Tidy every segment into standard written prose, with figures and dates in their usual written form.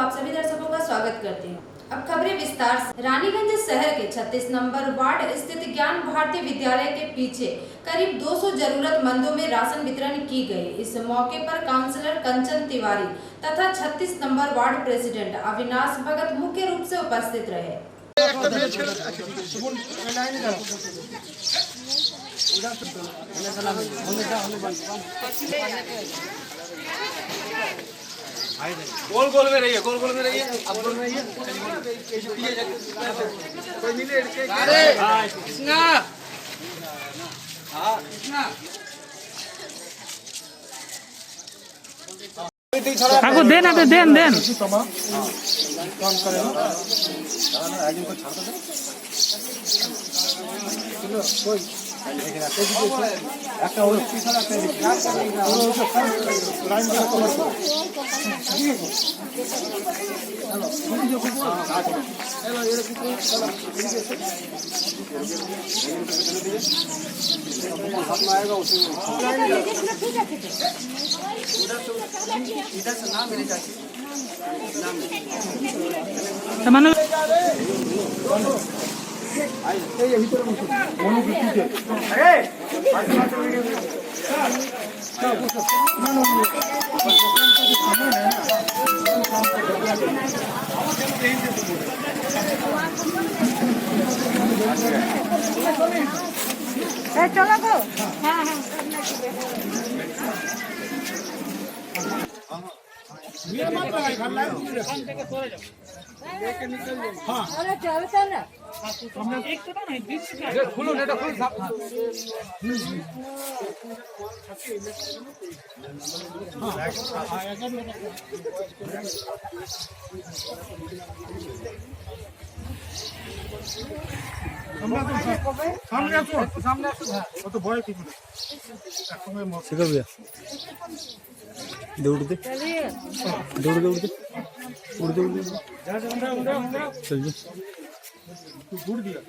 आप सभी दर्शकों का स्वागत करती हूँ। अब खबरें विस्तार से। रानीगंज शहर के 36 नंबर वार्ड स्थित ज्ञान भारती विद्यालय के पीछे करीब 200 जरूरतमंदों में राशन वितरण की गई। इस मौके पर काउंसलर कंचन तिवारी तथा 36 नंबर वार्ड प्रेसिडेंट अविनाश भगत मुख्य रूप से उपस्थित रहे। गोल गोल में रहिए, गोल गोल में रहिए, अब गोल में रहिए। कोई नहीं ले अरे कृष्णा, हाँ कृष्णा आपको देना तो देन देन काम करेगा आगे को छाड़ दो चलो कोई একটা ওই পিছনে একটা লাইন দিয়ে কভার করো চলো তুমি जो को चलो ये कितने चलो हाथ में आएगा उसी इधर से नाम मेरे चाची नाम सामान এই ভিতরে বসো মনো দিতে আরে चलो गो हाँ ये मत लगाई घर लाइन থেকে সরে যাও लेके निकल जाओ हां अरे चलो चल हमने एक तो ना बीच ये खुलो नेटा खुल साफ सामने আসো ও তো ভয় কি করে একসময় মস্তিকা ভैया दौड़ दे दौड़ दौड़ दे उड़ दे जा जा चल जा तू गुड़ दिया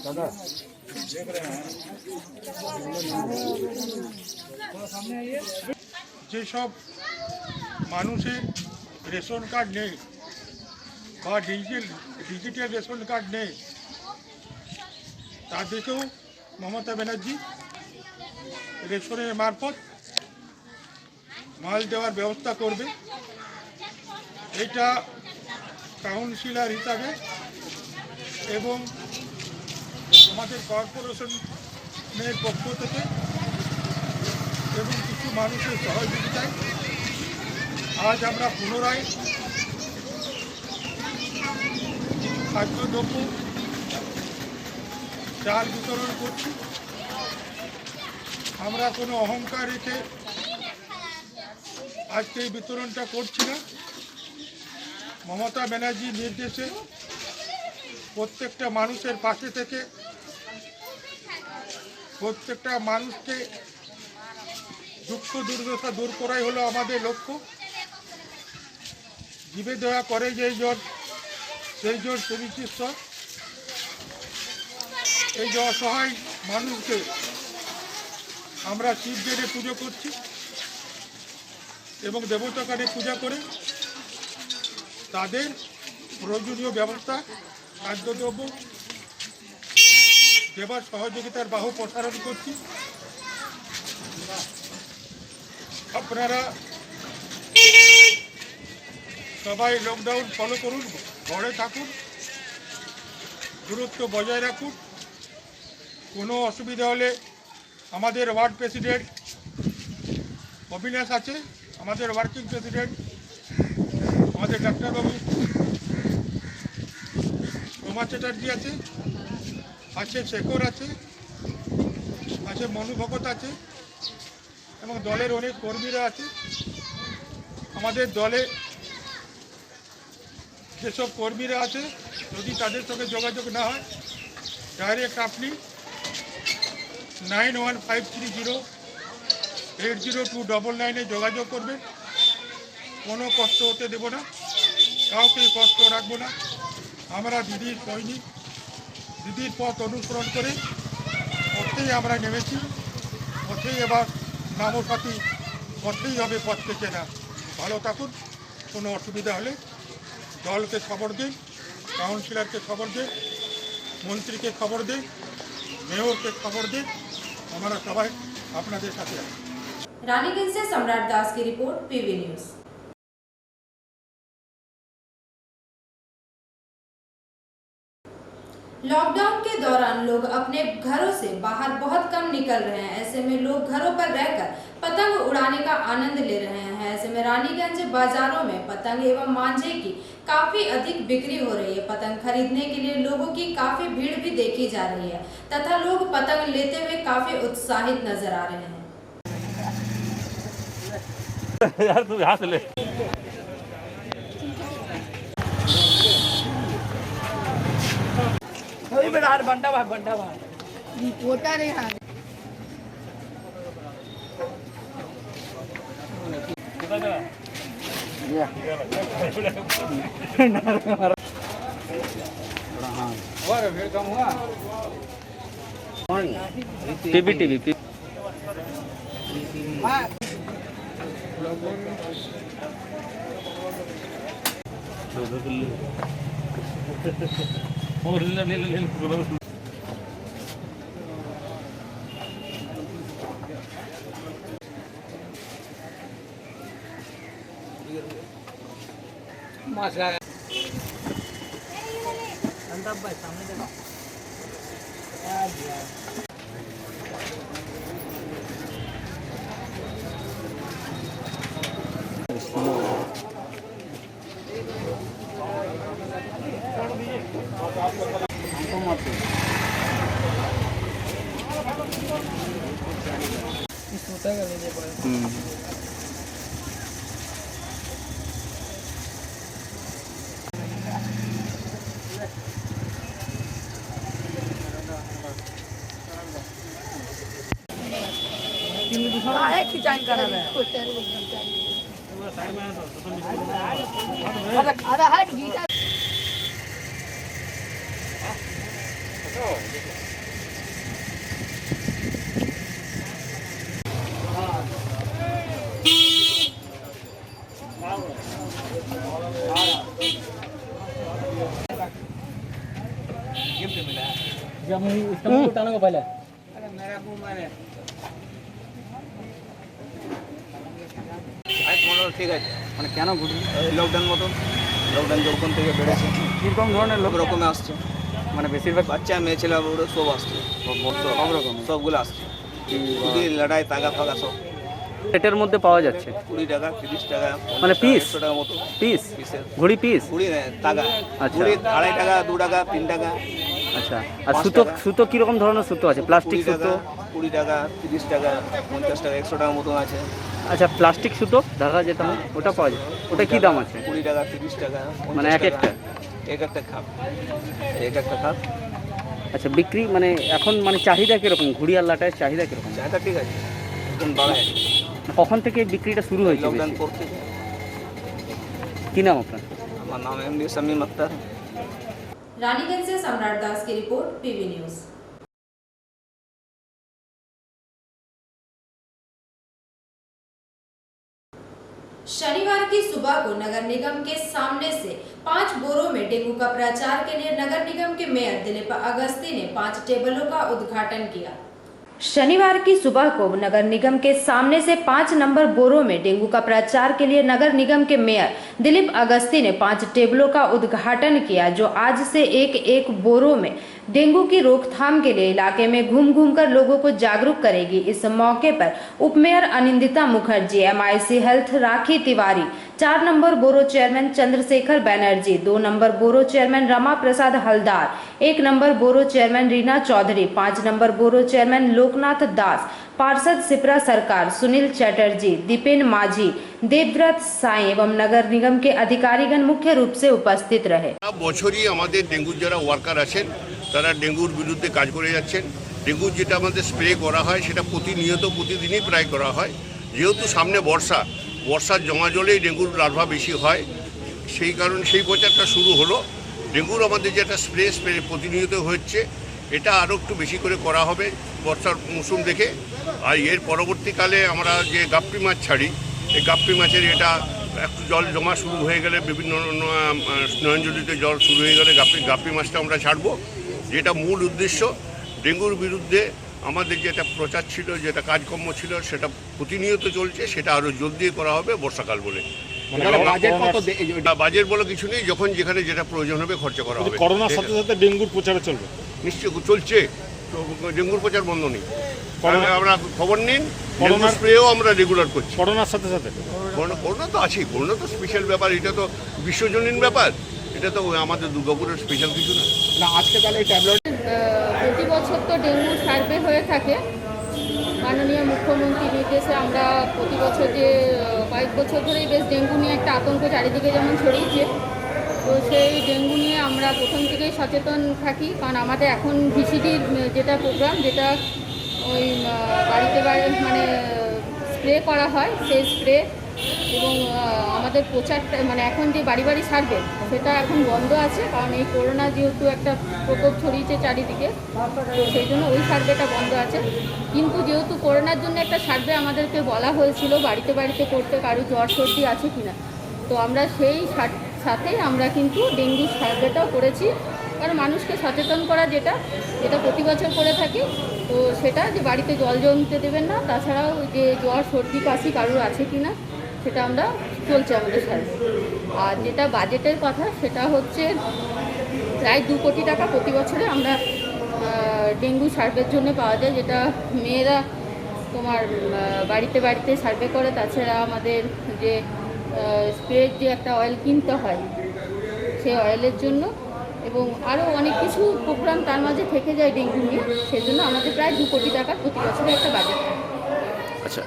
दादा देख रहे हैं सामने आइए যে সব মানুষের রেশন কার্ড নেই বা ডিজিটাল রেশন কার্ড নেই তাদেরকেও মমতা ব্যানার্জি রেশনের মারফত মাল দেওয়ার ব্যবস্থা করবে। এটা কাউন্সিলর হিসাবে এবং আমাদের কর্পোরেশনের পক্ষ থেকে এবং কিছু মানুষের সহযোগিতায় আজ আমরা পুনরায় কিছু খাদ্যদ্রব্য চাল বিতরণ করছি। আমরা কোনো অহংকার রেখে আজকে এই বিতরণটা করছি না। মমতা ব্যানার্জির নির্দেশে প্রত্যেকটা মানুষের পাশে থেকে প্রত্যেকটা মানুষকে দুঃখ দুর্দশা দূর করাই হলো আমাদের লক্ষ্য। জীবে দয়া করে যেই জন সেই জন সুবিচিশ্বর। এই যে অসহায় মানুষকে আমরা শিব জেনে পুজো করছি এবং দেবতাকারে পূজা করে তাদের প্রয়োজনীয় ব্যবস্থা খাদ্যদ্রব্য দেবার সহযোগিতার বাহু প্রসারণ করছি। আপনারা সবাই লকডাউন ফলো করুন, ঘরে থাকুন, দূরত্ব বজায় রাখুন। কোনো অসুবিধা হলে আমাদের ওয়ার্ড প্রেসিডেন্ট অবিনাশ আছে, আমাদের ওয়ার্কিং প্রেসিডেন্ট আমাদের ডাক্তারবাবু রোমা চ্যাটার্জি আছে, শেখর আছে, মনু ভগত আছে এবং দলের অনেক কর্মীরা আছে। আমাদের দলে যেসব কর্মীরা আছে যদি তাদের সঙ্গে যোগাযোগ না হয় ডাইরেক্ট আপনি 9153080299 যোগাযোগ করবেন। কোনো কষ্ট হতে দেব না, কাউকে কষ্ট রাখবো না। আমরা দিদির সৈনিক, দিদির পথ অনুসরণ করে পথেই আমরা নেমেছি। পথেই এবার নামসাথী পথেই হবে পথকে চেনা। ভালো থাকুন। কোনো অসুবিধা হলে দলকে খবর দিন, কাউন্সিলরকে খবর দিন, মন্ত্রীকে খবর দিন, মেয়রকে খবর দিন। আমরা সবাই আপনাদের সাথে আছি। रानीगंज से सम्राट दास की रिपोर्ट, पीवी न्यूज। लॉकडाउन के दौरान लोग अपने घरों से बाहर बहुत कम निकल रहे हैं। ऐसे में लोग घरों पर रहकर पतंग उड़ाने का आनंद ले रहे हैं। ऐसे में रानीगंज बाजारों में पतंग एवं मांझे की काफी अधिक बिक्री हो रही है। पतंग खरीदने के लिए लोगों की काफी भीड़ भी देखी जा रही है तथा लोग पतंग लेते हुए काफी उत्साहित नजर आ रहे हैं। यार तू यहाँ से ले। बंटा भाई पोता नहीं हाँ टीवी टीवी खिंचाई करा अरे हट गीता उठाने को पहले ঠিক আছে মানে কেন ঘুরবি লকডাউন মতন লকডাউন যখন থেকে বেড়েছে কীরকম ধরনের লোক রকমে আসছে মানে বেশিরভাগ বাচ্চা মেয়ে ছেলে ওরা সব আসছে সব রকম সবগুলো আসছে যদি লড়াই তাগা ফাগা সব রেটের মধ্যে পাওয়া যাচ্ছে 20 টাকা 30 টাকা মানে পিস 100 টাকা মতো পিস পিসের ঘুড়ি পিস ঘুড়ি তাগা আচ্ছা। ঘুড়ি 2.5 টাকা 2 টাকা 3 টাকা আচ্ছা আর সুতো সুতো কিরকম ধরনের সুতো আছে প্লাস্টিক 20 সুতো টাকা 20 টাকা 30 টাকা 50 টাকা 100 টাকা মতন আছে আচ্ছা প্লাস্টিক সুতো ঢাকা যেটা ওটা পাওয়া যায় ওটা কি দাম আছে 20 টাকা 30 টাকা মানে এক একটা এক একটা খাপ এক একটা খাপ আচ্ছা বিক্রি মানে এখন মানে চাহিদা কিরকম ঘুড়ি আর লাটায় চাহিদা কিরকম চাহিদা ঠিক আছে একদম বাড়ায় কখন থেকে বিক্রিটা শুরু হয়েছে লকডাউন বেশি? পর থেকে কি নাম আপনার আমার নাম এমডি শামীম আক্তার रानीगंज से सम्राट दास की रिपोर्ट, पीवी न्यूज। शनिवार की सुबह को नगर निगम के सामने से 5 बोरों में डेंगू का प्रचार के लिए नगर निगम के मेयर दिलीप अगस्ती ने 5 टेबलों का उद्घाटन किया। शनिवार की सुबह को नगर निगम के सामने से 5 नंबर बोरों में डेंगू का प्रचार के लिए नगर निगम के मेयर दिलीप अगस्ती ने 5 टेबलों का उद्घाटन किया, जो आज से एक बोरों में डेंगू की रोकथाम के लिए इलाके में घूम घूम कर लोगों को जागरूक करेगी। इस मौके पर उप mayor Anindita Mukherjee, MIC health Rakhi Tiwari, 4 number borough chairman Chandrashekhar Banerjee, 2 number borough chairman Rama Prasad Haldar, 1 number borough chairman Rina Chowdhury, 5 number borough chairman Loknath Das, पार्षद सिप्रा सरकार, सुनील चैटर्जी, दीपेन माझी, देवव्रत साई एवं नगर निगम के अधिकारीगण मुख्य रूप से उपस्थित रहे। বছরই আমাদের ডেঙ্গুর যারা ওয়ার্কার আছেন তারা ডেঙ্গুর বিরুদ্ধে কাজ করে যাচ্ছেন। ডেঙ্গুর যেটা আমাদের স্প্রে করা হয় সেটা প্রতিদিনই প্রায় করা হয়। যেহেতু সামনে বর্ষার জমা জলেই ডেঙ্গুর লার্ভা বেশি হয়, সেই কারণে সেই প্রচারটা শুরু হলো। ডেঙ্গুর আমাদের যেটা স্প্রে প্রতিনিয়ত হচ্ছে, এটা আরও একটু বেশি করে করা হবে বর্ষার মৌসুম দেখে। আর এর পরবর্তীকালে আমরা যে গাপ্পি মাছ ছাড়ি, এই গাপ্পি মাছের এটা একটু জল জমা শুরু হয়ে গেলে, বিভিন্ন নয়নজলিতে জল শুরু হয়ে গেলে গাপ্পি মাছটা আমরা ছাড়বো। যেটা মূল উদ্দেশ্য, ডেঙ্গুর বিরুদ্ধে আমাদের যেটা প্রচার ছিল, যেটা কাজকর্ম ছিল, সেটা প্রতিনিয়ত চলছে। সেটা আরও জোর দিয়ে করা হবে বর্ষাকাল বলে। বাজেট বলে কিছু নেই, যখন যেখানে যেটা প্রয়োজন হবে খরচা করা হবে। করোনার সাথে সাথে ডেঙ্গুর প্রচারে চলবে, নিশ্চয়ই চলছে, তো ডেঙ্গুর প্রচার বন্ধ নেই। আমরা খবর নিন, করোনা স্প্রেও আমরা রেগুলার করছি। করোনার সাথে সাথে করোনা তো আছেই, করোনা তো স্পেশাল ব্যাপার, এটা তো বিশ্বজনীন ব্যাপার, এটা তো আমাদের দুর্গাপুরের স্পেশাল কিছু না। আজকে তাহলে এই ট্যাবলেট প্রতি বছর তো ডেঙ্গু সার্ভে হয়ে থাকে। মাননীয় মুখ্যমন্ত্রীর নির্দেশে আমরা প্রতি বছর যে কয়েক বছর ধরেই বেশ ডেঙ্গু নিয়ে একটা আতঙ্ক চারিদিকে যেমন ছড়িয়েছে, তো সেই ডেঙ্গু নিয়ে আমরা প্রথম থেকেই সচেতন থাকি। কারণ আমাদের এখন ভিসিডির যেটা প্রোগ্রাম, যেটা ওই বাড়িতে মানে স্প্রে করা হয়, সেই স্প্রে এবং আমাদের প্রচারটা মানে এখন যে বাড়ি বাড়ি সার্ভে, সেটা এখন বন্ধ আছে। কারণ এই করোনা যেহেতু একটা প্রকোপ ছড়িয়েছে চারিদিকে, তো সেই জন্য ওই সার্ভেটা বন্ধ আছে। কিন্তু যেহেতু করোনার জন্য একটা সার্ভে আমাদেরকে বলা হয়েছিল বাড়িতে বাড়িতে করতে, কারো জ্বর সর্দি আছে কিনা, তো আমরা সেই সাথেই আমরা কিন্তু ডেঙ্গু সার্ভেটাও করেছি। কারণ মানুষকে সচেতন করা যেটা প্রতি বছর করে থাকি, তো সেটা যে বাড়িতে জল জমতে দেবেন না, তাছাড়াও যে জ্বর সর্দি কাশি কারোর আছে কিনা সেটা আমরা চলছে আমাদের সার্ভে। আর যেটা বাজেটের কথা, সেটা হচ্ছে প্রায় 2 কোটি টাকা প্রতি বছরে আমরা ডেঙ্গু সার্ভের জন্য পাওয়া যায়, যেটা মেয়েরা তোমার বাড়িতে বাড়িতে সার্ভে করে। তাছাড়া আমাদের যে স্প্রের যে একটা অয়েল কিনতে হয়, সেই অয়েলের জন্য, এবং আরও অনেক কিছু প্রোগ্রাম তার মাঝে থেকে যায় ডেঙ্গু নিয়ে। সেজন্য আমাদের প্রায় 2 কোটি টাকা প্রতি বছরে একটা বাজেট। আচ্ছা,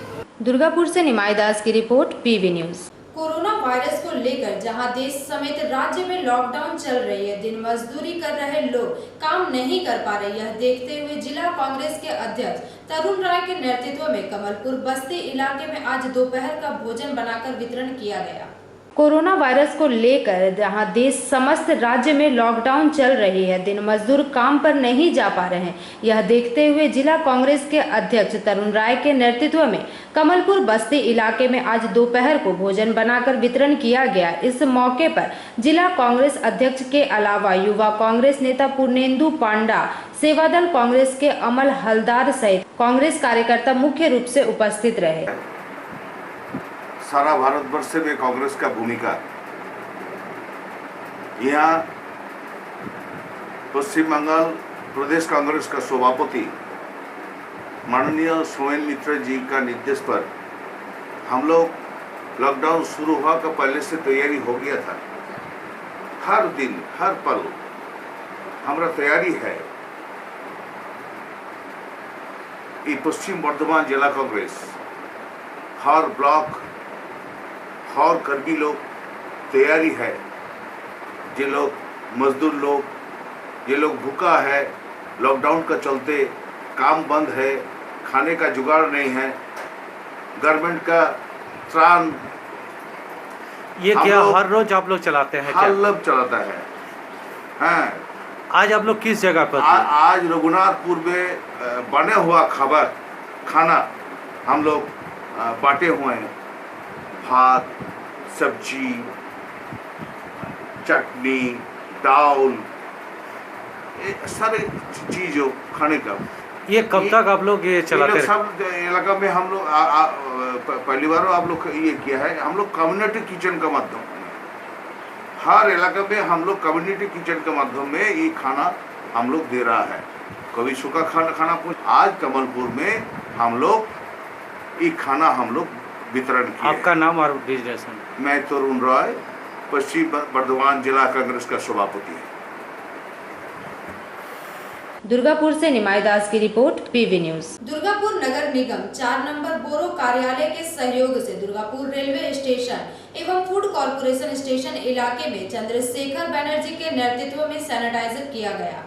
दुर्गापुर से निमाई दास की report, PV news. Corona virus को लेकर जहां देश समेत राज्य में लॉकडाउन चल रही है, दिन मजदूरी कर रहे लोग काम नहीं कर पा रहे। यह देखते हुए जिला कांग्रेस के अध्यक्ष तरुण राय के नेतृत्व में कमलपुर बस्ती इलाके में आज दोपहर का भोजन बनाकर वितरण किया गया। कोरोना वायरस को लेकर जहां देश समस्त राज्य में लॉकडाउन चल रही है, दिन मजदूर काम पर नहीं जा पा रहे हैं। यह देखते हुए जिला कांग्रेस के अध्यक्ष तरुण राय के नेतृत्व में कमलपुर बस्ती इलाके में आज दोपहर को भोजन बनाकर वितरण किया गया। इस मौके पर जिला कांग्रेस अध्यक्ष के अलावा युवा कांग्रेस नेता पूर्णेंदु पांडा, सेवादल कांग्रेस के अमल हलदार सहित कांग्रेस कार्यकर्ता मुख्य रूप से उपस्थित रहे। सारा भारतवर्ष में कांग्रेस का भूमिका, यहाँ पश्चिम बंगाल प्रदेश कांग्रेस का सभापति माननीय सोमेन मित्र जी का निर्देश पर हम लोग लॉकडाउन शुरू हुआ का पहले से तैयारी हो गया था। हर दिन हर पल हमारा तैयारी है। ये पश्चिम बर्धमान जिला कांग्रेस हर ब्लॉक और कर्मी लोग तैयारी है। जे लोग मजदूर लोग, ये लोग भूखा है, लॉकडाउन का चलते काम बंद है, खाने का जुगाड़ नहीं है, गवर्नमेंट का त्राण ये क्या हर रोज आप लोग चलाते हैं? हर लोग चलाता है। हाँ, आज आप लोग किस जगह पर? आज रघुनाथपुर में बने हुआ खाना हम लोग बांटे हुए हैं। भात, सब्जी, चटनी, दाल, सारे चीज़ों खाने का। ये कब तक आप लोग ये चलाते हैं? सब इलाका में हम लोग पहली बार आप लोग ये किया है। हम लोग कम्युनिटी किचन का माध्यम, हर इलाका में हम लोग कम्युनिटी किचन के माध्यम में ये खाना हम लोग दे रहा है। कभी सूखा खाना आज कमलपुर में हम लोग ये खाना हम लोग वितरण किया। आपका नाम और डिजिग्नेशन? मैं तरुण राय, पश्चिम बर्धमान जिला कांग्रेस का सभापति है। दुर्गापुर से निमाई दास की रिपोर्ट, पीवी न्यूज। दुर्गापुर नगर निगम 4 नंबर बोरो कार्यालय के सहयोग से दुर्गापुर रेलवे स्टेशन एवं फूड कॉर्पोरेशन स्टेशन इलाके में चंद्रशेखर बनर्जी के नेतृत्व में सैनिटाइजर किया गया।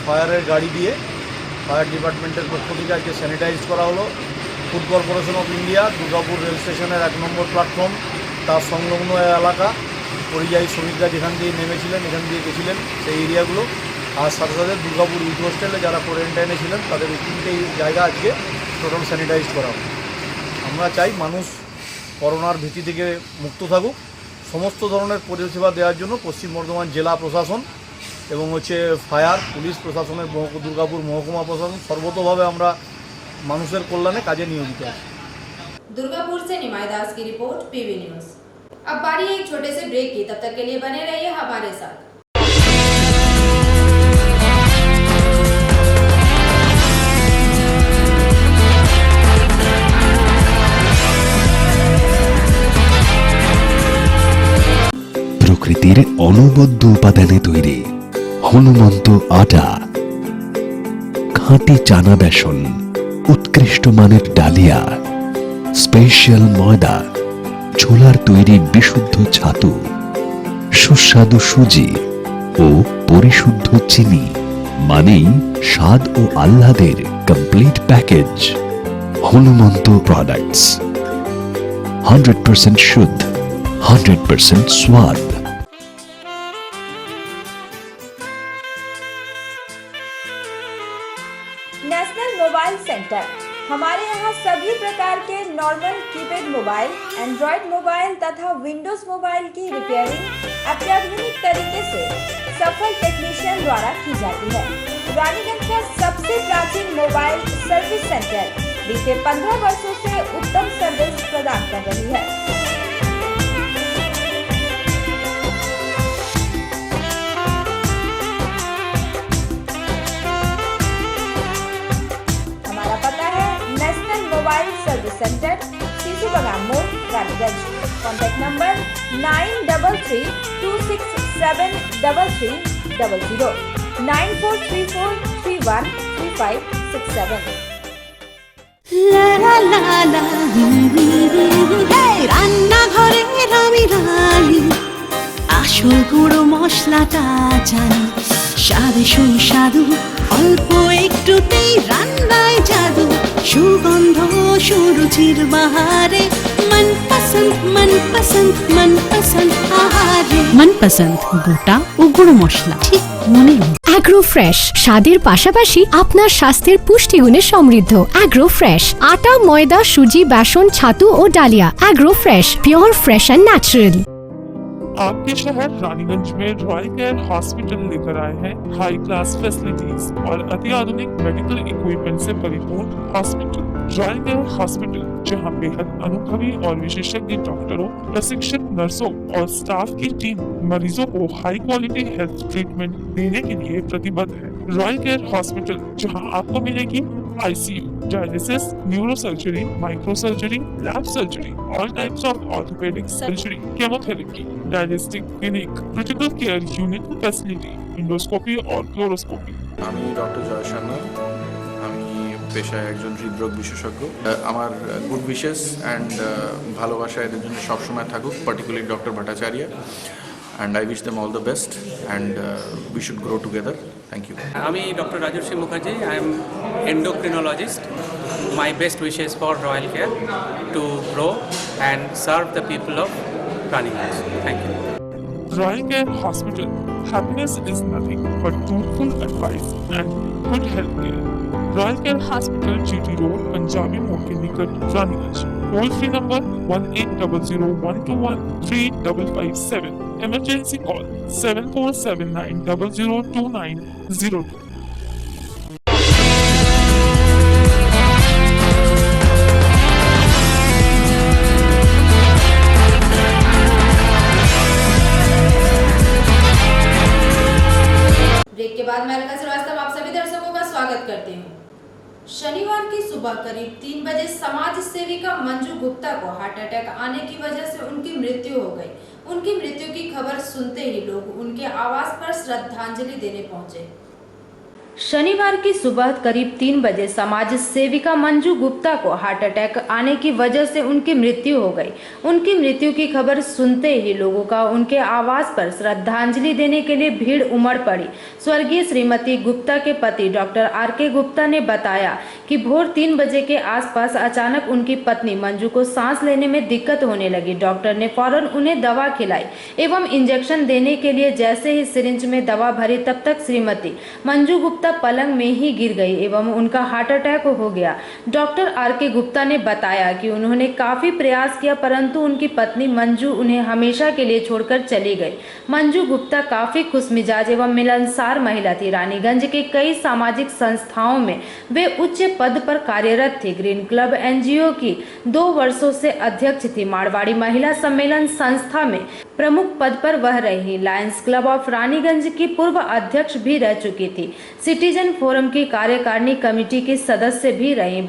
ফায়ারের গাড়ি দিয়ে ফায়ার ডিপার্টমেন্টের পক্ষ থেকে আজকে স্যানিটাইজ করা হলো। Food corporation of India Durgapur rail স্টেশনের 1 নম্বর প্ল্যাটফর্ম তার সংলগ্ন এলাকা পরিযায়ী শ্রমিকরা যেখান দিয়ে নেমেছিলেন এখান দিয়ে গেছিলেন সেই এরিয়াগুলো, আর সাথে সাথে দুর্গাপুর ইউথ হোস্টেলে যারা কোয়ারেন্টাইনে ছিলেন তাদের এই 3টেই জায়গা আজকে টোটাল স্যানিটাইজ করা হলো। আমরা চাই মানুষ করোনার ভীতি থেকে মুক্ত থাকুক। সমস্ত ধরনের পরিষেবা দেওয়ার জন্য পশ্চিম বর্ধমান জেলা প্রশাসন এবং ফায়ার পুলিশ প্রশাসনের দুর্গাপুর মহকুমা প্রশাসন সর্বতোভাবে আমরা মানুষের কল্যাণে কাজে নিয়োজিত আছি। दुर्गापुर से निमाई दास की रिपोर्ट पीवी न्यूज। अब बारी है एक छोटे से ब्रेक की, तब तक के लिए बने रहिए हमारे साथ। প্রকৃতির অনবদ্য উপাদানে তৈরি হনুমন্ত আটা, খাঁটি চানা বেসন, উৎকৃষ্ট মানের ডালিয়া, স্পেশাল ময়দা, ছোলার তৈরি বিশুদ্ধ ছাতু, সুস্বাদু সুজি ও পরিশুদ্ধ চিনি, মানেই স্বাদ ও আহ্লাদের কমপ্লিট প্যাকেজ। হনুমন্ত প্রোডাক্টস 100% শুদ্ধ, 100% स्वाद। नेशनल मोबाइल सेंटर, हमारे यहाँ सभी प्रकार के normal keypad mobile, Android mobile तथा विंडोज मोबाइल की रिपेयरिंग अत्याधुनिक तरीके से सफल टेक्नीशियन द्वारा की जाती है। रानीगंज का सबसे प्राचीन मोबाइल सर्विस सेंटर बीते 15 वर्षों से उत्तम सर्विस प्रदान कर रही है। हमारा पता है national mobile service centre, CC बगान मोड़, रानीगंज। Contact number 9332673300 9434313567। রান্নাঘরের আমি রানী, আসল গুঁড়ো মশলাটা জানি, স্বাদে সুস্বাদু অল্প একটুতেই রান্নায় জাদু, সুগন্ধ সুরুচির বাহারে মনপসন্দ আহারে। মনপসন্দ গোটা ও গুঁড়ো মশলা ঠিক মনে। অ্যাগ্রো ফ্রেশ স্বাদের পাশাপাশি আপনার স্বাস্থ্যের পুষ্টিগুণে সমৃদ্ধ। অ্যাগ্রো ফ্রেশ আটা, ময়দা, সুজি, বেসন, ছাতু ও ডালিয়া। Agro fresh pure fresh and natural. आपके शहर रानीगंज में रॉयल केयर हॉस्पिटल लेकर आए हैं हाई क्लास फैसिलिटीज और अत्याधुनिक मेडिकल इक्विपमेंट से परिपूर्ण हॉस्पिटल। रॉयल केयर हॉस्पिटल जहां बेहद अनुभवी और विशेषज्ञ डॉक्टरों, प्रशिक्षित नर्सों और स्टाफ की टीम मरीजों को हाई क्वालिटी हेल्थ ट्रीटमेंट देने के लिए प्रतिबद्ध है। रॉयल केयर हॉस्पिटल जहां आपको मिलेगी ICU, dialysis, neurosurgery, microsurgery, lab surgery, all types of orthopaedic surgery, chemotherapy, डायलिस्टिक clinic, critical care unit facility, endoscopy और क्लोरोस्कोपी। আমি ডক্টর জয় সান্যাল, আমি পেশায় একজন হৃদরোগ বিশেষজ্ঞ। আমার গুড উইশেস অ্যান্ড ভালোবাসা এদের জন্য সবসময় থাকুক, particularly doctor Bhattacharya, and I wish them all the best and we should grow together. Thank you. আমি doctor Rajashree Mukherjee, I am endocrinologist. My best wishes for Royal Care to grow and serve the people of Ranigans. Thank you. Royal Care Hospital, happiness is nothing but truthful advice and good health care. Royal Care Hospital, GT Road, Punjabi Moke के निकट Raniganj. Toll free number 1800-121-3557। Emergency call 7479002902। Break के बाद मैं अलका श्रीवास्तव आप सभी दर्शकों का स्वागत करती हूँ। शनिवार की सुबह करीब 3 बजे समाज सेविका मंजू गुप्ता को हार्ट अटैक आने की वजह से उनकी मृत्यु हो गई। उनकी मृत्यु की खबर सुनते ही लोग उनके आवास पर श्रद्धांजलि देने पहुंचे। शनिवार की सुबह करीब 3 बजे समाज सेविका मंजू गुप्ता को हार्ट अटैक आने की वजह से उनकी मृत्यु हो गई। उनकी मृत्यु की खबर सुनते ही लोगों का उनके आवास पर श्रद्धांजलि देने के लिए भीड़ उमड़ पड़ी। स्वर्गीय श्रीमती गुप्ता के पति डॉक्टर आर.के. गुप्ता ने बताया कि भोर 3 बजे के आसपास अचानक उनकी पत्नी मंजू को सांस लेने में दिक्कत होने लगी। डॉक्टर ने फौरन उन्हें दवा खिलाई एवं इंजेक्शन देने के लिए जैसे ही सिरिंज में दवा भरी तब तक श्रीमती मंजू गुप्ता पलंग में ही गिर गई एवं उनका हार्ट अटैक हो गया। Doctor R K. गुप्ता ने बताया कि उन्होंने काफी प्रयास किया परंतु उनकी पत्नी मंजू उन्हें हमेशा के लिए छोड़कर चली गई। मंजू गुप्ता काफी खुशमिजाज एवं मिलनसार महिला थी। रानीगंज के कई सामाजिक संस्थाओं में वे उच्च पद पर कार्यरत थी। ग्रीन क्लब एनजीओ की 2 वर्षों से अध्यक्ष थी। मारवाड़ी महिला सम्मेलन संस्था में प्रमुख पद पर वह रही। लायंस क्लब ऑफ रानीगंज की पूर्व अध्यक्ष भी रह चुकी थी। सिटीजन फोरम की कार्यकारिणी कमेटी की सदस्य भी रही।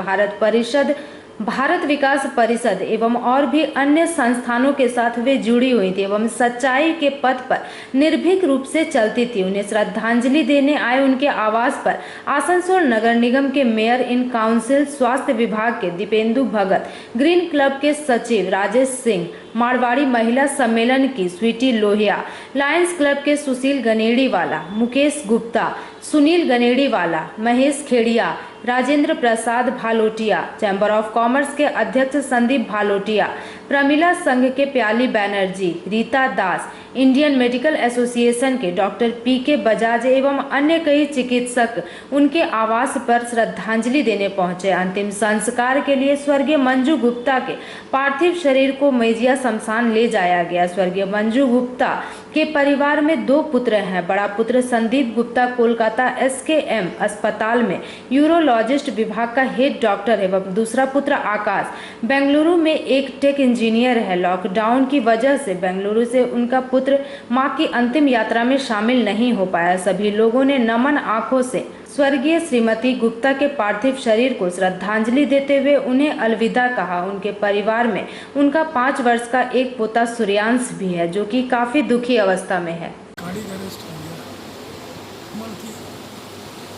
भारत विकास परिषद एवं और भी अन्य संस्थानों के साथ वे जुड़ी हुई थी एवं सच्चाई के पथ पर निर्भीक रूप से चलती थी। उन्हें श्रद्धांजलि देने आए उनके आवास पर आसनसोल नगर निगम के मेयर इन काउंसिल, स्वास्थ्य विभाग के दीपेंदु भगत, ग्रीन क्लब के सचिव राजेश सिंह, मारवाड़ी महिला सम्मेलन की स्वीटी लोहिया, लायंस क्लब के सुशील गनेड़ीवाला, Mukesh Gupta, Sunil गनेड़ीवाला, Mahesh Khedia, Rajendra Prasad Bhalotia, chamber of commerce के अध्यक्ष संदीप भालोटिया, प्रमिला संघ के प्याली बैनर्जी, रीता दास, इंडियन मेडिकल एसोसिएशन के डॉक्टर पी.के. बजाज एवं अन्य कई चिकित्सक उनके आवास पर श्रद्धांजलि देने पहुंचे। अंतिम संस्कार के लिए स्वर्गीय मंजू गुप्ता के पार्थिव शरीर को मेजिया शमशान ले जाया गया। स्वर्गीय मंजू गुप्ता के परिवार में 2 पुत्र हैं। बड़ा पुत्र संदीप गुप्ता कोलकाता SKM अस्पताल में यूरोलॉजिस्ट विभाग का हेड डॉक्टर है एवं दूसरा पुत्र आकाश बेंगलुरु में एक टेक इंजीनियर है। लॉकडाउन की वजह से बेंगलुरु से उनका पुत्र मां की अंतिम यात्रा में शामिल नहीं हो पाया। सभी लोगों ने नमन आंखों से स्वर्गीय श्रीमती गुप्ता के पार्थिव शरीर को श्रद्धांजलि देते हुए उन्हें अलविदा कहा। उनके परिवार में उनका 5 वर्ष का एक पोता सूर्यांश भी है जो कि काफी दुखी अवस्था में है।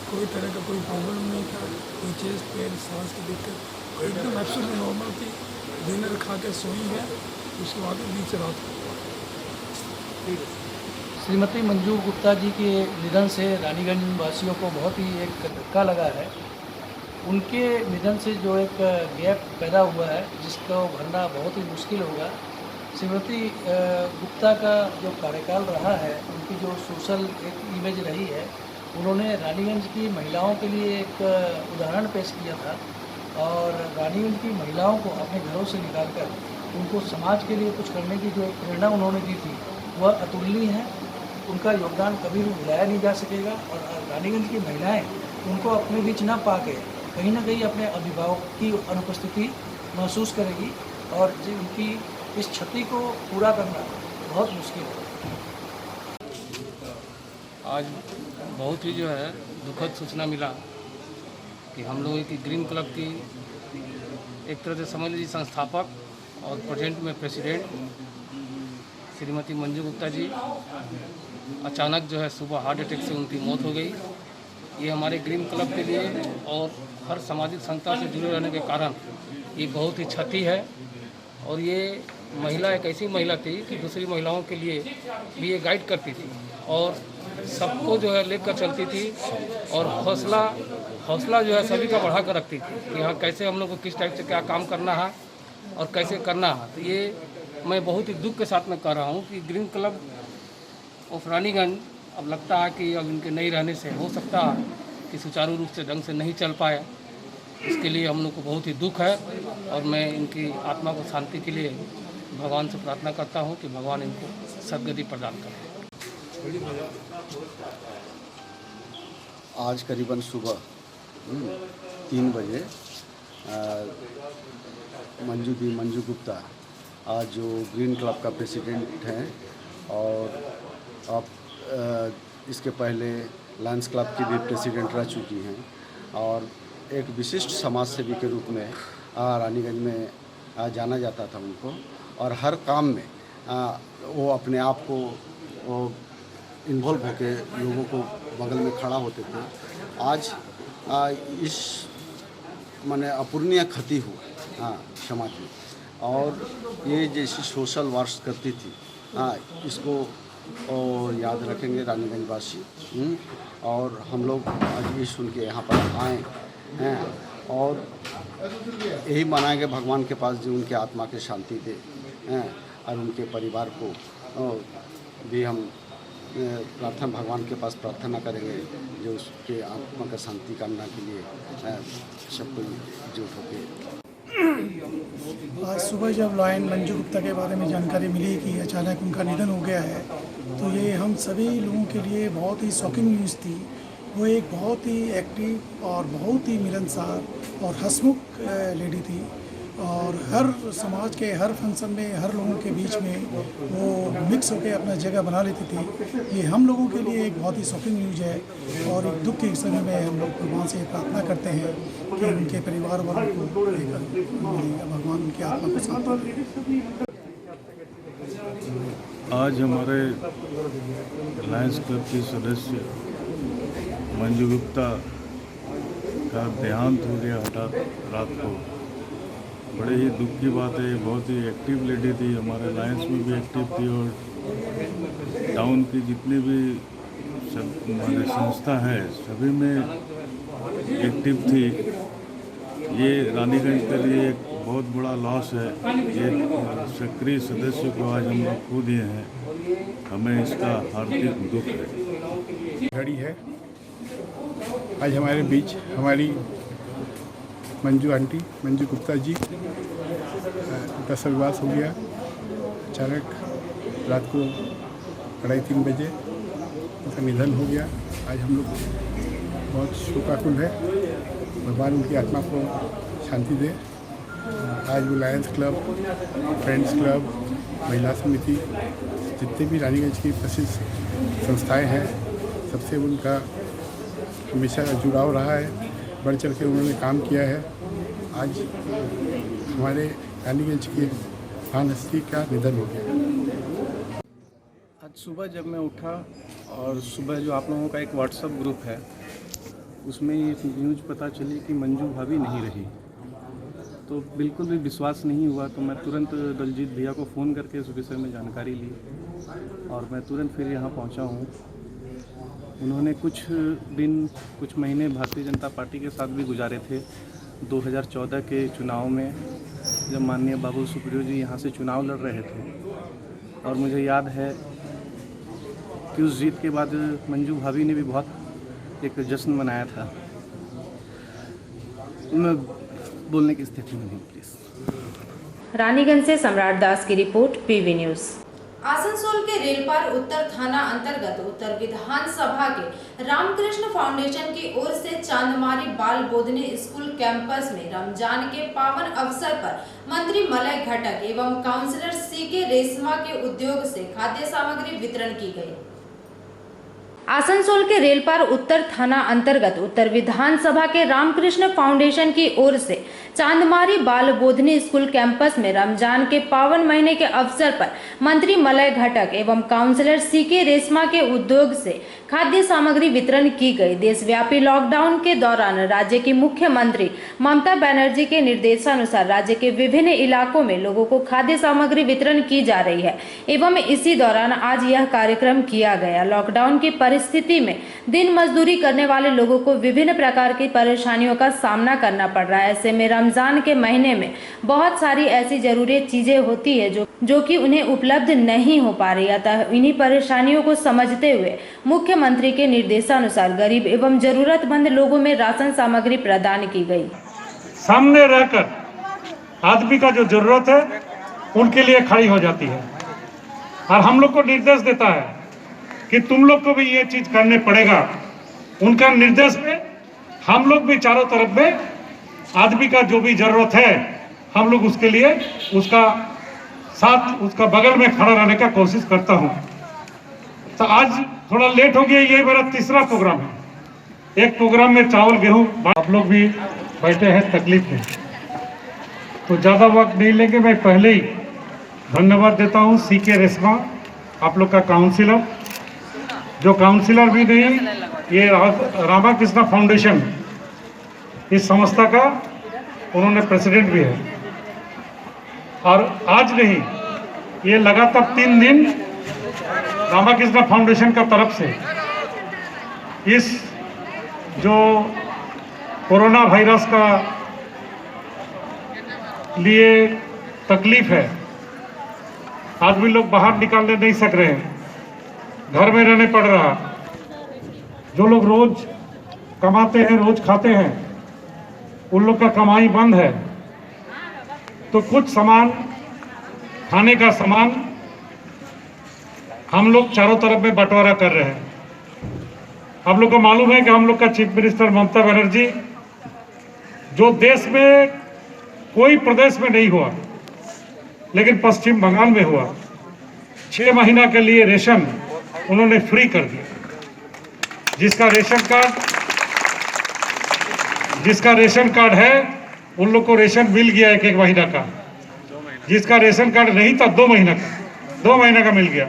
कोई तरह का कोई प्रॉब्लम नहीं था, कोई चेस्ट पेन, सांस की दिक्कत, एकदम एब्सोल्युटली नॉर्मल थी। डिनर खा के सोई है, उसके बाद बीच रात श्रीमती मंजू गुप्ता जी के निधन से रानीगंज वासियों को बहुत ही एक धक्का लगा है। उनके निधन से जो एक गैप पैदा हुआ है जिसको भरना बहुत ही मुश्किल होगा। श्रीमती गुप्ता का जो कार्यकाल रहा है, उनकी जो सोशल एक इमेज रही है, उन्होंने रानीगंज की महिलाओं के लिए एक उदाहरण पेश किया था और रानीगंज की महिलाओं को अपने घरों से निकालकर उनको समाज के लिए कुछ करने की जो एक प्रेरणा उन्होंने दी थी वह अतुलनीय है। उनका योगदान कभी भी भुलाया नहीं जा सकेगा और रानीगंज की महिलाएं उनको अपने बीच न पाके कहीं ना कहीं अपने अभिभावक की अनुपस्थिति महसूस करेगी और उनकी इस क्षति को पूरा करना बहुत मुश्किल है। आज बहुत ही जो है दुखद सूचना मिला कि हम लोगों की ग्रीन क्लब की एक तरह से समझ लीजिए संस्थापक और प्रेजेंट में प्रेसिडेंट श्रीमती मंजू गुप्ता जी अचानक जो है सुबह हार्ट अटैक से उनकी मौत हो गई। ये हमारे ग्रीन क्लब के लिए और हर सामाजिक संस्था से जुड़े रहने के कारण ये बहुत ही क्षति है और ये महिला एक ऐसी महिला थी कि दूसरी महिलाओं के लिए भी ये गाइड करती थी और सबको जो है लेकर चलती थी और हौसला जो है सभी का बढ़ा कर रखती थी कि हाँ कैसे हम लोग को किस टाइप से क्या काम करना है और कैसे करना है। तो ये मैं बहुत ही दुख के साथ में कह रहा हूँ कि ग्रीन क्लब ऑफ रानीगंज अब लगता है कि अब इनके नहीं रहने से हो सकता है कि सुचारू रूप से ढंग से नहीं चल पाए। इसके लिए हम लोग को बहुत ही दुख है और मैं इनकी आत्मा को शांति के लिए भगवान से प्रार्थना करता हूँ कि भगवान इनको सद्गति प्रदान करें। आज करीबन सुबह 3 बजे मंजू गुप्ता आज जो ग्रीन क्लब का प्रेसिडेंट हैं और अब इसके पहले लायंस क्लब की भी प्रेसिडेंट रह चुकी हैं और एक विशिष्ट समाज सेवी के रूप में रानीगंज में जाना जाता था उनको और हर काम में वो अपने आप को इन्वॉल्व होकर लोगों को बगल में खड़ा होते थे। आज इस माने अपूर्णीय क्षति हुआ हाँ समाज में, और ये जैसी सोशल वर्क करती थी हाँ इसको याद रखेंगे रानीगंज वासी। और हम लोग आज ये सुन के यहाँ पर आए हैं और यही मनाएंगे भगवान के पास जो उनके आत्मा के शांति दे हैं, और उनके परिवार को भी हम प्रार्थना भगवान के पास प्रार्थना करेंगे जो उसके आत्मा का शांति कामना के लिए सब कोई एकजुट होकर। आज सुबह जब लॉयन मंजू गुप्ता के बारे में जानकारी मिली कि अचानक उनका निधन हो गया है, तो ये हम सभी लोगों के लिए बहुत ही शॉकिंग न्यूज़ थी। वो एक बहुत ही एक्टिव और बहुत ही मिलनसार और हंसमुख लेडी थी, और हर समाज के हर फंक्शन में हर लोगों के बीच में वो मिक्स होकर अपना जगह बना लेती थी। ये हम लोगों के लिए एक बहुत ही शॉकिंग न्यूज़ है, और एक दुख के समय में हम लोग भगवान से प्रार्थना करते हैं कि उनके परिवार वालों को भगवान उनकी आत्मा को शांति दे। आज हमारे लायंस क्लब की सदस्य मंजू गुप्ता का देहांत हो गया हठात रात को। बड़े ही दुख की बात है। बहुत ही एक्टिव लेडी थी, हमारे लायंस में भी एक्टिव थी, और टाउन की जितनी भी सब हमारे संस्था है सभी में एक्टिव थी। ये रानीगंज के लिए एक बहुत बड़ा लॉस है। ये सक्रिय सदस्य को आज हम लोग खो दिए हैं, हमें इसका हार्दिक दुख है। घड़ी है आज हमारे बीच हमारी मंजू आंटी मंजू गुप्ता जी का स्वर्गवास हो गया अचानक रात को 2:30-3 बजे उनका निधन हो गया। आज हम लोग बहुत शोकाकुल है, भगवान उनकी आत्मा को शांति दे। आज वो लायंस क्लब, फ्रेंड्स क्लब, महिला समिति, जितने भी रानीगंज की प्रसिद्ध संस्थाएं हैं सबसे उनका हमेशा जुड़ाव रहा है, बढ़ चढ़ के उन्होंने काम किया है। आज हमारे रानीगंज की महान हस्ती का निधन हो गया। आज सुबह जब मैं उठा और सुबह जो आप लोगों का एक व्हाट्सएप ग्रुप है उसमें ये न्यूज़ पता चली कि मंजू भाभी नहीं रही, तो बिल्कुल भी विश्वास नहीं हुआ। तो मैं तुरंत दलजीत भैया को फ़ोन करके इस विषय में जानकारी ली और मैं तुरंत फिर यहाँ पहुँचा हूँ। उन्होंने कुछ दिन कुछ महीने भारतीय जनता पार्टी के साथ भी गुजारे थे। 2014 के चुनाव में जब माननीय बाबुल सुप्रियो जी यहाँ से चुनाव लड़ रहे थे, और मुझे याद है कि उस जीत के बाद मंजू भाभी ने भी बहुत एक जश्न मनाया था। मैं बोलने की स्थिति में नहीं प्लीज़। रानीगंज से सम्राट दास की रिपोर्ट, पीवी न्यूज़। आसनसोल के रेलपार उत्तर थाना अंतर्गत उत्तर विधानसभा के रामकृष्ण फाउंडेशन की ओर से चांदमारी बाल बोधनी स्कूल कैंपस में रमजान के पावन अवसर पर मंत्री मलय घटक एवं काउंसलर सीके रेशमा के उद्योग से खाद्य सामग्री वितरण की गई। आसनसोल के रेलपार उत्तर थाना अंतर्गत उत्तर विधानसभा के रामकृष्ण फाउंडेशन की ओर से चांदमारी बाल बोधनी स्कूल कैंपस में रमजान के पावन महीने के अवसर पर मंत्री मलय घटक एवं काउंसलर सीके रेशमा के उद्योग से खाद्य सामग्री वितरण की गई। देशव्यापी लॉकडाउन के दौरान राज्य की मुख्यमंत्री ममता बनर्जी के निर्देशानुसार राज्य के विभिन्न इलाकों में लोगों को खाद्य सामग्री वितरण की जा रही है एवं इसी दौरान आज यह कार्यक्रम किया गया। लॉकडाउन की परिस्थिति में दिन मजदूरी करने वाले लोगों को विभिन्न प्रकार की परेशानियों का सामना करना पड़ रहा है। ऐसे में रमजान के महीने में बहुत सारी ऐसी जरूरी चीजें होती है जो कि उन्हें उपलब्ध नहीं हो पा रही। अतः इन्हीं परेशानियों को समझते हुए मुख्यमंत्री के निर्देशानुसार गरीब एवं जरूरतमंद लोगों में राशन सामग्री प्रदान की गई। सामने रहकर आदमी का जो जरूरत है उनके लिए खड़ी हो जाती है और हम लोग को निर्देश देता है कि तुम लोग को भी ये चीज करने पड़ेगा। उनका निर्देश में हम लोग भी चारों तरफ में आदमी का जो भी जरूरत है हम लोग उसके लिए उसका साथ उसका बगल में खड़ा रहने का कोशिश करता हूं। तो आज थोड़ा लेट हो गया, ये मेरा तीसरा प्रोग्राम है। एक प्रोग्राम में चावल गेहूं, आप लोग भी बैठे हैं तकलीफ में, तो ज्यादा वक्त नहीं लेंगे। मैं पहले ही धन्यवाद देता हूं सीके रेशमा, आप लोग का काउंसिलर, जो काउंसिलर भी नहीं, ये रामाकृष्ण फाउंडेशन इस संस्था का उन्होंने प्रेसिडेंट भी है। और आज नहीं, ये लगातार 3 दिन रामाकृष्ण फाउंडेशन का तरफ से इस जो कोरोना वायरस का लिए तकलीफ है, आदमी लोग बाहर निकालने नहीं सक रहे हैं, घर में रहने पड़ रहा। जो लोग रोज कमाते हैं, रोज खाते हैं, उन लोग का कमाई बंद है। तो कुछ सामान, खाने का सामान हम लोग चारों तरफ में बंटवारा कर रहे हैं। आप लोग को मालूम है कि हम लोग का चीफ मिनिस्टर ममता बनर्जी, जो देश में कोई प्रदेश में नहीं हुआ लेकिन पश्चिम बंगाल में हुआ, 6 महीना के लिए रेशन उन्होंने फ्री कर दिया। जिसका रेशन कार्ड है उन लोग को रेशन मिल गया 1 महीना का। जिसका रेशन कार्ड नहीं था 2 महीना का मिल गया।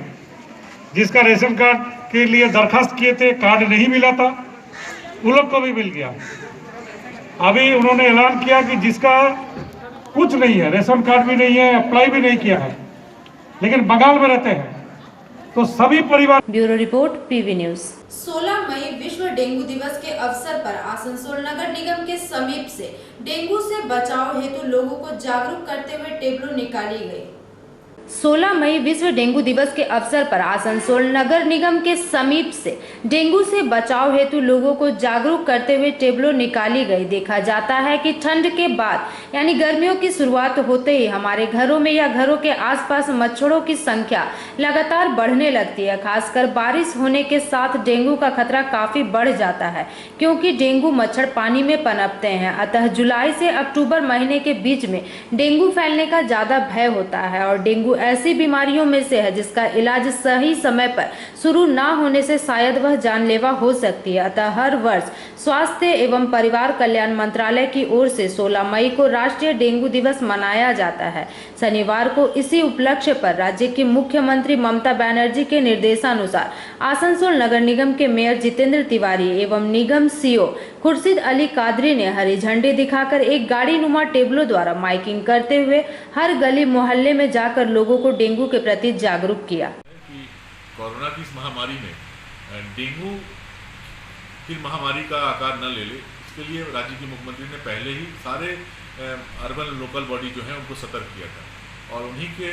जिसका रेशन कार्ड के लिए दरखास्त किए थे, कार्ड नहीं मिला था, उन लोग को भी मिल गया। अभी उन्होंने ऐलान किया कि जिसका कुछ नहीं है, रेशन कार्ड भी नहीं है, अप्लाई भी नहीं किया है, लेकिन बंगाल में रहते हैं, तो सभी परिवार। Bureau report, PV news. 16 मई विश्व डेंगू दिवस के अवसर पर आसनसोल नगर निगम के समीप से डेंगू से बचाव हेतु लोगों को जागरूक करते हुए टेबलों निकाली गई। 16 मई विश्व डेंगू दिवस के अवसर पर आसनसोल नगर निगम के समीप से डेंगू से बचाव हेतु लोगों को जागरूक करते हुए टेबलों निकाली गई। देखा जाता है कि ठंड के बाद यानी गर्मियों की शुरुआत होते ही हमारे घरों में या घरों के आसपास मच्छरों की संख्या लगातार बढ़ने लगती है। खासकर बारिश होने के साथ डेंगू का खतरा काफी बढ़ जाता है, क्योंकि डेंगू मच्छर पानी में पनपते हैं। अतः जुलाई से अक्टूबर महीने के बीच में डेंगू फैलने का ज्यादा भय होता है और डेंगू ऐसी बीमारियों में से है जिसका इलाज सही समय पर शुरू ना होने से शायद वह जानलेवा हो सकती है। अतः हर वर्ष स्वास्थ्य एवं परिवार कल्याण मंत्रालय की ओर से 16 मई को राष्ट्रीय डेंगू दिवस मनाया जाता है। शनिवार को इसी उपलक्ष्य पर राज्य की मुख्यमंत्री ममता बनर्जी के निर्देशानुसार आसनसोल नगर निगम के मेयर जितेंद्र तिवारी एवं निगम सीओ खुर्शीद अली कादरी ने हरी झंडी दिखाकर एक गाड़ी नुमा टेबलों द्वारा माइकिंग करते हुए हर गली मोहल्ले में जाकर लोगों को डेंगू के प्रति जागरूक किया। कोरोना की इस महामारी में डेंगू फिर महामारी का आकार न ले ले, इसके लिए राज्य के मुख्यमंत्री ने पहले ही सारे अर्बन लोकल बॉडी जो है उनको सतर्क किया था और उन्हीं के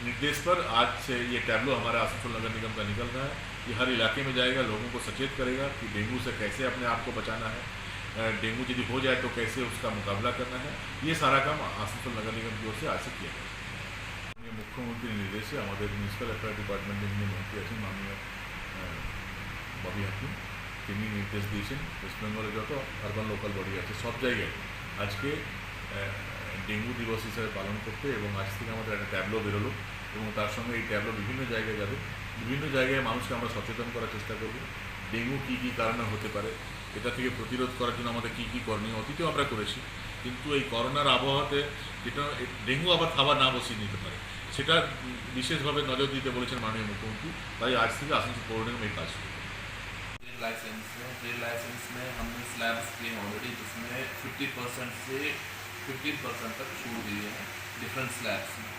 निर्देश पर आज से ये टैबलो हमारे आसनसोल नगर निगम का निकल रहा है। ये हर इलाके में जाएगा, लोगों को सचेत करेगा कि डेंगू से कैसे अपने आप को बचाना है, डेंगू यदि हो जाए तो कैसे उसका मुकाबला करना है। ये सारा काम आसनसोल नगर निगम की ओर से आज से किया गया। মুখ্যমন্ত্রীর নির্দেশে আমাদের মিউনিসিপ্যাল অ্যাফেয়ার ডিপার্টমেন্টের যিনি মন্ত্রী আছেন মাননীয় ববি হাকিম, তিনি নির্দেশ দিয়েছেন ওয়েস্ট বেঙ্গলে যত আরবান লোকাল বডি আছে সব জায়গায় আজকে ডেঙ্গু দিবস হিসেবে পালন করতে এবং আজ থেকে আমাদের একটা ট্যাবলো বেরোলো এবং তার সঙ্গে এই ট্যাবলো বিভিন্ন জায়গায় যাবে। বিভিন্ন জায়গায় মানুষকে আমরা সচেতন করার চেষ্টা করব ডেঙ্গু কী কী কারণে হতে পারে, এটা থেকে প্রতিরোধ করার জন্য আমাদের কী কী করণীয় অতীতেও আমরা করেছি, কিন্তু এই করোনার আবহাওয়াতে যেটা ডেঙ্গু আবার খাবার না বসিয়ে নিতে পারে সেটা বিশেষভাবে নজর দিতে বলেছেন মাননীয় মুখ্যমন্ত্রী। তাই আজ থেকে আসানসোল পৌর निगम এই কাজ শুরু। ट्रेड लाइसेंस में हमने स्लैब्स किए ऑलरेडी, जिसमें 50% से 15% तक छूट दी है डिफरेंट स्लैब्स में।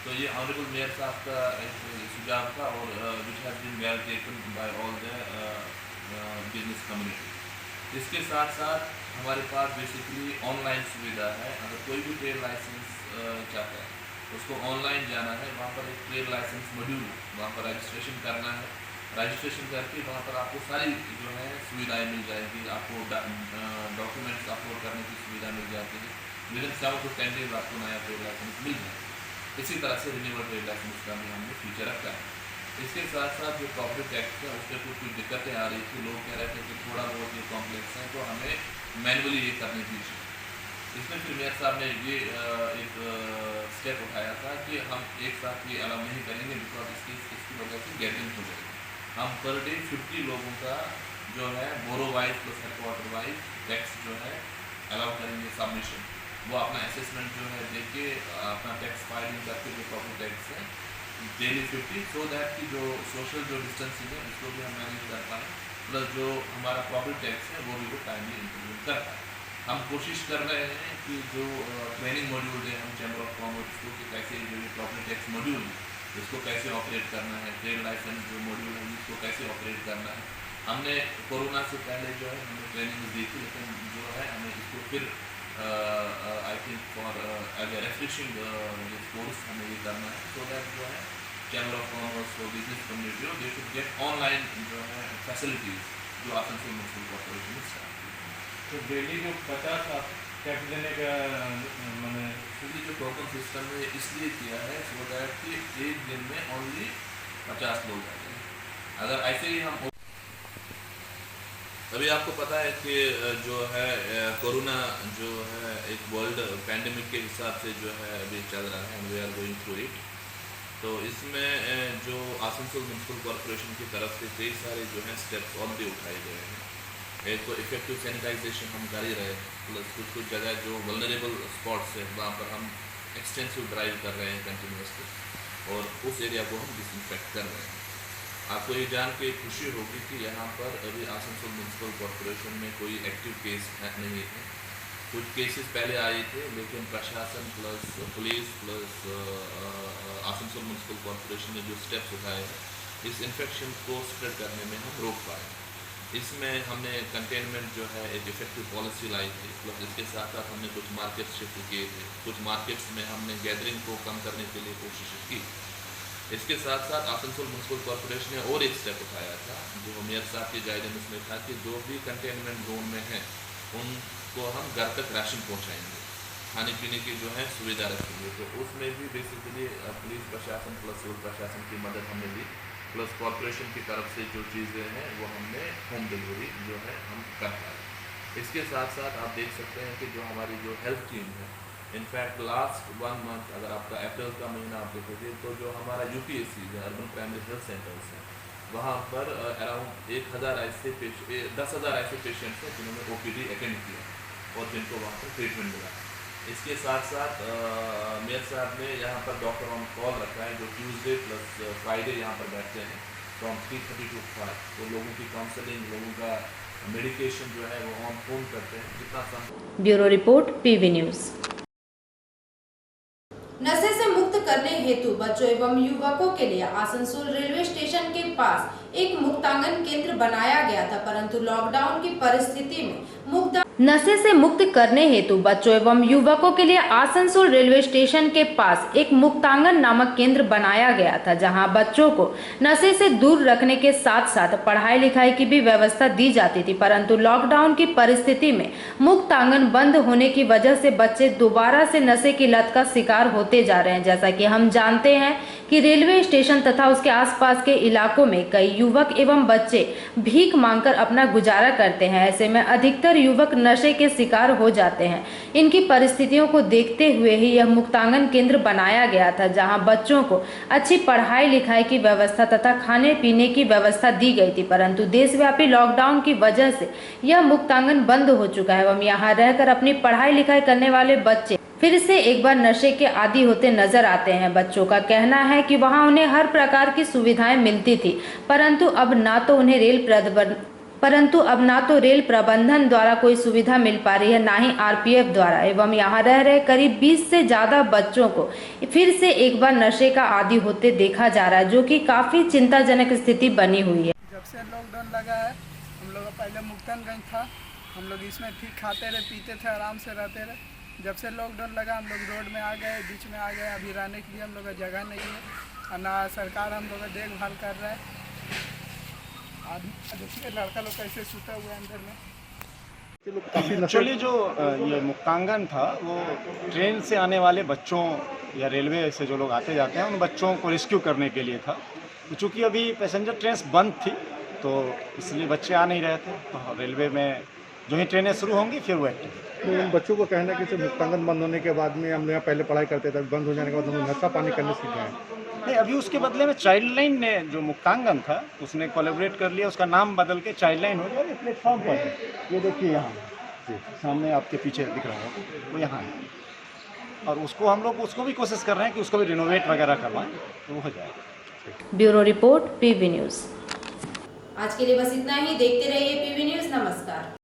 तो ये ऑनरेबल मेयर साहब का एक सुझाव था और which has been well taken by all the business community. इसके साथ साथ हमारे पास बेसिकली ऑनलाइन सुविधा है। अगर कोई भी ट्रेड लाइसेंस चाहता है उसको ऑनलाइन जाना है, वहाँ पर एक ट्रेड लाइसेंस मॉड्यूल, वहाँ पर रजिस्ट्रेशन करना है। रजिस्ट्रेशन करके वहाँ पर आपको सारी जो है सुविधाएं मिल जाएगी, आपको डॉक्यूमेंट्स अपलोड करने की सुविधा मिल जाती है। विदिन 7 to 10 डेज आपको नया ट्रेड लाइसेंस मिल जाएगा। इसी तरह से रिन्यूअल ट्रेड लाइसेंस का भी हमने फीचर रखा है। इसके साथ साथ जो प्रॉपर्टी टैक्स है उस पर कुछ दिक्कतें आ रही थी, लोग कह रहे थे कि थोड़ा बहुत ये कॉम्प्लेक्स है तो हमें मैनुअली ये करनी दीजिए। इसमें फिर मेयर साहब ने ये एक स्टेप उठाया था कि हम एक साथ ये अलाउ नहीं करेंगे, बिकॉज इसकी वजह से गैदरिंग हो जाएगी। हम पर डे 50 लोगों का जो है borough wise plus headquarter wise tax जो है अलाउ करेंगे सबमिशन। वो अपना असेसमेंट जो है देख के अपना टैक्स फाइलिंग करके जो प्रॉपर्टी टैक्स है डेली 50 सो दैट कि जो सोशल जो डिस्टेंसिंग है उसको भी हम मैनेज कर पाएँ, प्लस जो हमारा प्रॉपर्टी टैक्स है वो भी वो टाइमली इम्प्लीमेंट कर पाएँ। हम कोशिश कर रहे हैं कि जो ट्रेनिंग मॉड्यूल है हम चैम्बर ऑफ कॉमर्स को कि कैसे जो प्रॉपर्टी टैक्स मॉड्यूल है इसको कैसे ऑपरेट करना है, ट्रेड लाइसेंस जो मॉड्यूल है इसको कैसे ऑपरेट करना है। हमने कोरोना से पहले जो है हमने ट्रेनिंग दी थी, लेकिन जो है हमें इसको फिर I think for as a refreshing course हमें ये करना है, सो दैट जो है चैम्बर ऑफ कॉमर्स और बिजनेस कम्युनिटी हो दे शुड गेट ऑनलाइन जो है फैसिलिटीज़ जो आसनसोल म्युनिसिपल कॉर्पोरेशन में स्टार्ट। तो डेली जो 50 टैक्स देने का मैंने जो टोकन सिस्टम है इसलिए किया है सो दैट कि एक दिन में ओनली 50 लोग आ जाए। अगर ऐसे ही हम अभी आपको पता है कि जो है कोरोना जो है एक वर्ल्ड पैंडेमिक के हिसाब से जो है अभी चल रहा है, we are going through it. तो इसमें जो आसनसोल म्युनिसिपल कॉर्पोरेशन की तरफ से कई सारे जो है स्टेप्स ऑलरेडी उठाए गए हैं। एक तो इफेक्टिव सैनिटाइजेशन हम कर ही रहे हैं, प्लस कुछ जगह जो वल्नरेबल स्पॉट्स है वहाँ पर हम एक्सटेंसिव ड्राइव कर रहे हैं कंटिन्यूसली, और उस एरिया को हम डिसइंफेक्ट कर रहे हैं। आपको ये जान के खुशी होगी कि यहाँ पर अभी आसनसोल म्युनिसिपल कॉर्पोरेशन में कोई एक्टिव केस नहीं है। कुछ केसेस पहले आए थे, लेकिन प्रशासन plus police plus Asansol municipal corporation ने जो स्टेप्स उठाए हैं इस इन्फेक्शन को स्प्रेड करने में हम रोक पाए। इसमें हमने कंटेनमेंट जो है एक इफेक्टिव पॉलिसी लाई थी, प्लस इसके साथ साथ हमने कुछ मार्केट्स शिफ्ट किए थे, कुछ मार्केट्स में हमने गैदरिंग को कम करने के लिए कोशिश की। इसके साथ साथ आसनसोल म्युनिसिपल कॉर्पोरेशन ने और एक स्टेप उठाया था जो मेयर साहब की गाइडेंस में था कि जो भी कंटेनमेंट जोन में हैं उनको हम घर तक राशन पहुँचाएँगे, खाने पीने की जो है सुविधा रखेंगे। तो उसमें भी बेसिकली पुलिस प्रशासन प्लस सिविल प्रशासन की मदद हमने ली, प्लस कॉर्पोरेशन की तरफ से जो चीज़ें हैं वो हमने होम डिलीवरी जो है हम कर पाए। इसके साथ साथ आप देख सकते हैं कि जो हमारी जो हेल्थ टीम है, इनफैक्ट लास्ट 1 मंथ अगर आपका अप्रैल का महीना आप देखोगे तो जो हमारा UPSC जो अर्बन प्राइमरी हेल्थ सेंटर्स हैं वहाँ पर अराउंड 10,000 ऐसे पेशेंट्स हैं जिन्होंने OPD अटेंड किया और जिनको वहाँ पर ट्रीटमेंट मिला। इसके साथ साथ मेयर साहब ने यहाँ पर डॉक्टर ऑन कॉल रखा है जो ट्यूसडे प्लस फ्राइडे यहाँ पर बैठते हैं फ्रॉम 3:30 to 5। तो लोगों की काउंसलिंग, लोगों का मेडिकेशन जो है वो ऑन फोन करते हैं जितना संभव। Bureau report PV news. नशे से मुक्त करने हेतु बच्चों एवं युवकों के लिए आसनसोल रेलवे स्टेशन के पास एक मुक्तांगन केंद्र बनाया गया था, परंतु लॉकडाउन की परिस्थिति में नशे से मुक्त करने हेतु बच्चों एवं युवकों के लिए आसनसोल रेलवे स्टेशन के पास एक मुक्तांगन नामक केंद्र बनाया गया था, जहां बच्चों को नशे से दूर रखने के साथ साथ पढ़ाई लिखाई की भी व्यवस्था दी जाती थी। परंतु लॉकडाउन की परिस्थिति में मुक्तांगन बंद होने की वजह से बच्चे दोबारा से नशे की लत का शिकार होते जा रहे हैं। जैसा कि हम जानते हैं कि रेलवे स्टेशन तथा उसके आसपास के इलाकों में कई युवक एवं बच्चे भीख मांगकर अपना गुजारा करते हैं। ऐसे में अधिकतर युवक नशे के शिकार हो जाते हैं। इनकी परिस्थितियों को देखते हुए ही यह मुक्तांगन केंद्र बनाया गया था, जहां बच्चों को अच्छी पढ़ाई लिखाई की व्यवस्था तथा खाने पीने की व्यवस्था दी गई थी। परंतु देशव्यापी लॉकडाउन की वजह से यह मुक्तांगन बंद हो चुका है एवं यहाँ रहकर अपनी पढ़ाई लिखाई करने वाले बच्चे फिर से एक बार नशे के आदी होते नजर आते हैं। बच्चों का कहना है कि वहां उन्हें हर प्रकार की सुविधाएं मिलती थी, परंतु अब ना तो रेल प्रबंधन द्वारा कोई सुविधा मिल पा रही है, ना ही RPF द्वारा, एवं यहाँ रह रहे करीब 20 से ज़्यादा बच्चों को फिर से एक बार नशे का आदी होते देखा जा रहा है, जो कि काफ़ी चिंताजनक स्थिति बनी हुई है। जब से लॉकडाउन लगा है, हम लोग पहले मुक्तानगंज था, हम लोग इसमें ठीक खाते रहे, पीते थे, आराम से रहते रहे। जब से लॉकडाउन लगा हम लोग रोड में आ गए, बीच में आ गए। अभी रहने के लिए हम लोग का जगह नहीं है और ना सरकार हम लोग का देखभाल कर रहा है। आदमी देखिए लड़का लोग कैसे सूता हुआ है अंदर में। एक्चुअली जो ये मुक्तांगन था वो ट्रेन से आने वाले बच्चों या रेलवे से जो लोग आते जाते हैं उन बच्चों को रेस्क्यू करने के लिए था। चूँकि अभी पैसेंजर ट्रेन बंद थी तो इसलिए बच्चे आ नहीं रहे थे, तो रेलवे में जो ही ट्रेनें शुरू होंगी फिर वो एक्टिव। उन बच्चों को कहना कि मुक्तांगन बंद होने के बाद में हम लोग यहाँ पहले पढ़ाई करते थे, बंद हो जाने के बाद हम लोग नशा पानी करने सीख गए। नहीं, अभी उसके बदले में चाइल्ड लाइन ने जो मुक्तांगन था उसने कोलैबोरेट कर लिया, उसका नाम बदल के चाइल्ड लाइन हो गया। ये प्लेटफॉर्म पर है, ये देखिए यहाँ सामने आपके पीछे दिख रहा है वो यहाँ है। और उसको हम लोग उसको भी कोशिश कर रहे हैं कि उसको भी रिनोवेट वगैरह करवाएं तो वो हो जाएगा। Bureau report PV news. आज के लिए बस इतना ही। देखते रहिए PV न्यूज़। नमस्कार।